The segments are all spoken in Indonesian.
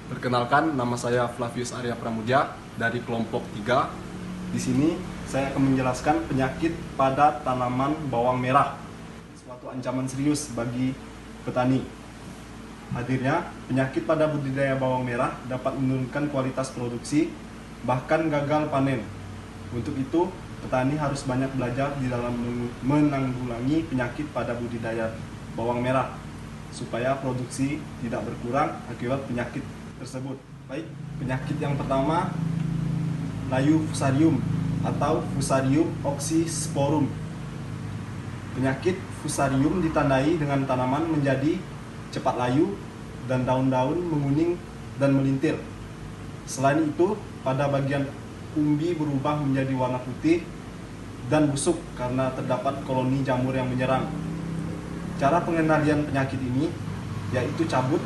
Perkenalkan, nama saya Flavius Arya Pramudia dari kelompok 3. Di sini saya akan menjelaskan penyakit pada tanaman bawang merah, suatu ancaman serius bagi petani. Hadirnya penyakit pada budidaya bawang merah dapat menurunkan kualitas produksi, bahkan gagal panen. Untuk itu, petani harus banyak belajar di dalam menanggulangi penyakit pada budidaya bawang merah, supaya produksi tidak berkurang akibat penyakit tersebut. Baik, penyakit yang pertama, layu fusarium atau Fusarium oxysporum. Penyakit fusarium ditandai dengan tanaman menjadi cepat layu dan daun-daun menguning dan melintir. Selain itu, pada bagian umbi berubah menjadi warna putih dan busuk karena terdapat koloni jamur yang menyerang. Cara pengendalian penyakit ini yaitu cabut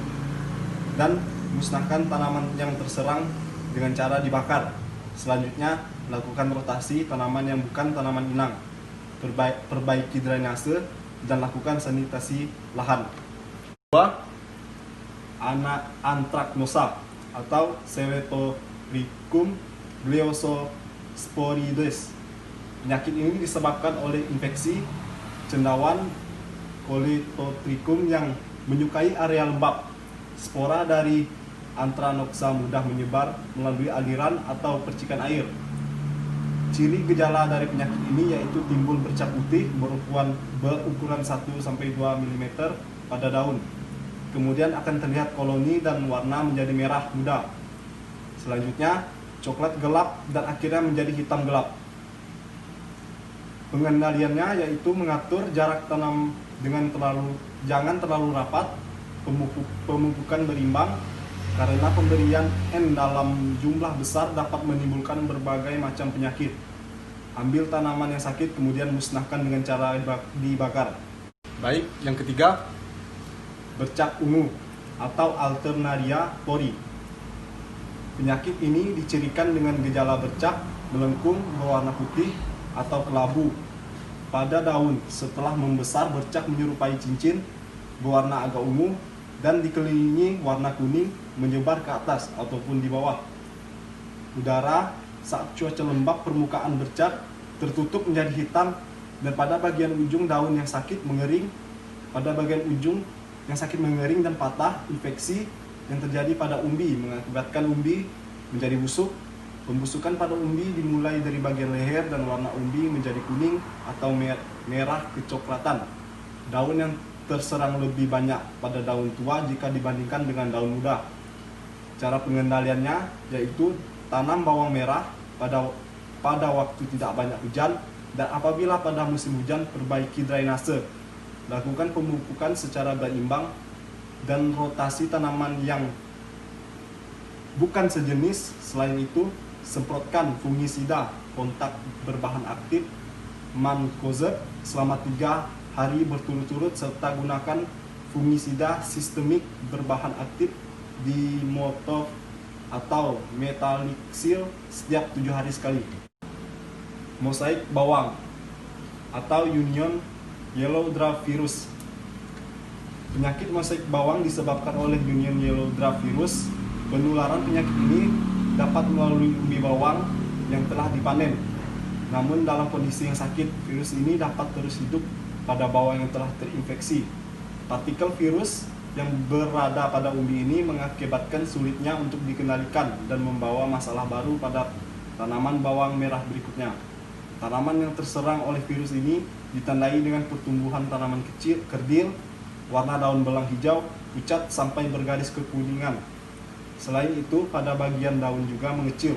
dan musnahkan tanaman yang terserang dengan cara dibakar. Selanjutnya, lakukan rotasi tanaman yang bukan tanaman inang. Perbaiki drainase dan lakukan sanitasi lahan. 2. Anthracnosa atau Pseudotrichum gliososporides. Penyakit ini disebabkan oleh infeksi cendawan Colletotrichum yang menyukai area lembab. Spora dari Anthracnosa mudah menyebar melalui aliran atau percikan air. Ciri gejala dari penyakit ini yaitu timbul bercak putih berukuran 1-2 mm pada daun. Kemudian akan terlihat koloni dan warna menjadi merah muda. Selanjutnya, coklat gelap dan akhirnya menjadi hitam gelap. Pengendaliannya yaitu mengatur jarak tanam dengan jangan terlalu rapat, pemupukan berimbang, karena pemberian N dalam jumlah besar dapat menimbulkan berbagai macam penyakit. Ambil tanaman yang sakit kemudian musnahkan dengan cara dibakar. Baik, yang ketiga, bercak ungu atau Alternaria pori. Penyakit ini dicirikan dengan gejala bercak melengkung berwarna putih atau kelabu pada daun. Setelah membesar, bercak menyerupai cincin, berwarna agak ungu dan dikelilingi warna kuning menyebar ke atas ataupun di bawah. Udara saat cuaca lembab, permukaan bercak tertutup menjadi hitam dan pada bagian ujung daun yang sakit mengering. Pada bagian ujung yang sakit mengering dan patah. Infeksi yang terjadi pada umbi mengakibatkan umbi menjadi busuk. Pembusukan pada umbi dimulai dari bagian leher dan warna umbi menjadi kuning atau merah kecoklatan. Daun yang terserang lebih banyak pada daun tua jika dibandingkan dengan daun muda. Cara pengendaliannya yaitu tanam bawang merah pada waktu tidak banyak hujan, dan apabila pada musim hujan, perbaiki drainase. Lakukan pemupukan secara berimbang dan rotasi tanaman yang bukan sejenis. Selain itu, semprotkan fungisida kontak berbahan aktif mancozeb selama 3 hari berturut-turut serta gunakan fungisida sistemik berbahan aktif Dimotov atau Metalaxyl setiap 7 hari sekali. Mosaik bawang atau Union Yellow Draft Virus. Penyakit mosaik bawang disebabkan oleh Union Yellow Draft Virus. Penularan penyakit ini dapat melalui umbi bawang yang telah dipanen. Namun dalam kondisi yang sakit, virus ini dapat terus hidup pada bawang yang telah terinfeksi. Partikel virus yang berada pada umbi ini mengakibatkan sulitnya untuk dikendalikan dan membawa masalah baru pada tanaman bawang merah berikutnya. Tanaman yang terserang oleh virus ini ditandai dengan pertumbuhan tanaman kecil, kerdil, warna daun belang hijau, pucat sampai bergaris kekuningan. Selain itu, pada bagian daun juga mengecil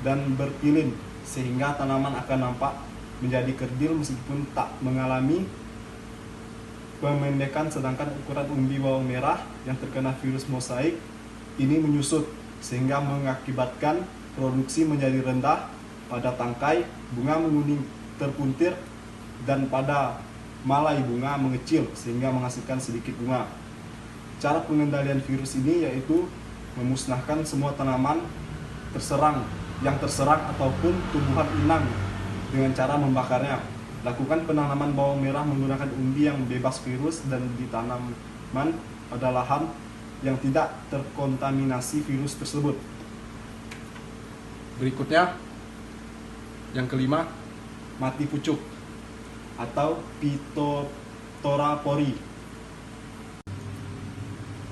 dan berpilin sehingga tanaman akan nampak menjadi kerdil meskipun tak mengalami pemendekan, sedangkan ukuran umbi bawang merah yang terkena virus mosaik ini menyusut sehingga mengakibatkan produksi menjadi rendah pada tangkai, bunga menguning terpuntir, dan pada malai bunga mengecil sehingga menghasilkan sedikit bunga. Cara pengendalian virus ini yaitu memusnahkan semua tanaman yang terserang ataupun tumbuhan inang dengan cara membakarnya. Lakukan penanaman bawang merah menggunakan umbi yang bebas virus dan ditanam pada lahan yang tidak terkontaminasi virus tersebut. Berikutnya, yang kelima, Mati pucuk atau Phytophthora pori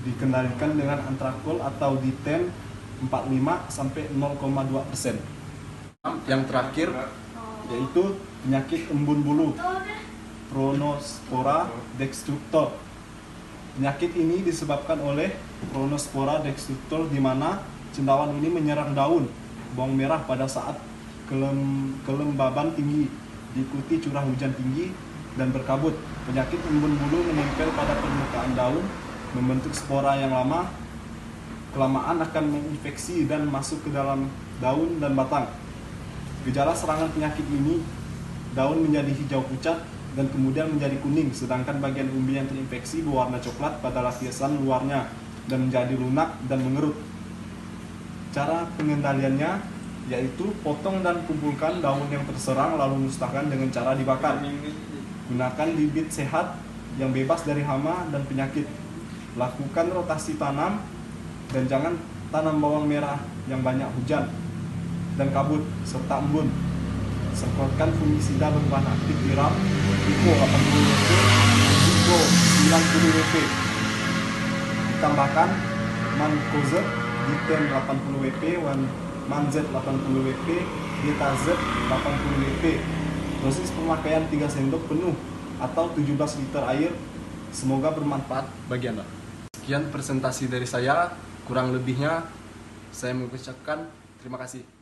dikendalikan dengan antrakol atau diten 45 sampai 0,2%. yang terakhir, Yaitu penyakit embun bulu Pronospora destructor. Penyakit ini disebabkan oleh Pronospora destructor di mana cendawan ini menyerang daun bawang merah pada saat kelembaban tinggi, diikuti curah hujan tinggi dan berkabut. Penyakit embun bulu menempel pada permukaan daun, membentuk spora yang lama, kelamaan akan menginfeksi dan masuk ke dalam daun dan batang. Gejala serangan penyakit ini, daun menjadi hijau pucat dan kemudian menjadi kuning, sedangkan bagian umbi yang terinfeksi berwarna coklat pada lapisan luarnya dan menjadi lunak dan mengerut. Cara pengendaliannya yaitu potong dan kumpulkan daun yang terserang lalu musnahkan dengan cara dibakar. Gunakan bibit sehat yang bebas dari hama dan penyakit. Lakukan rotasi tanam dan jangan tanam bawang merah yang banyak hujan dan kabut serta embun. Semprotkan fungisida berbahan aktif tiram Vico 80 WP, Vico 90 WP. Ditambahkan Mancozeb Diten 80 WP, Manzet 80 WP, Betazet 80 WP. Dosis pemakaian 3 sendok penuh atau 17 liter air. Semoga bermanfaat bagi Anda. sekian presentasi dari saya. Kurang lebihnya, saya mengucapkan terima kasih.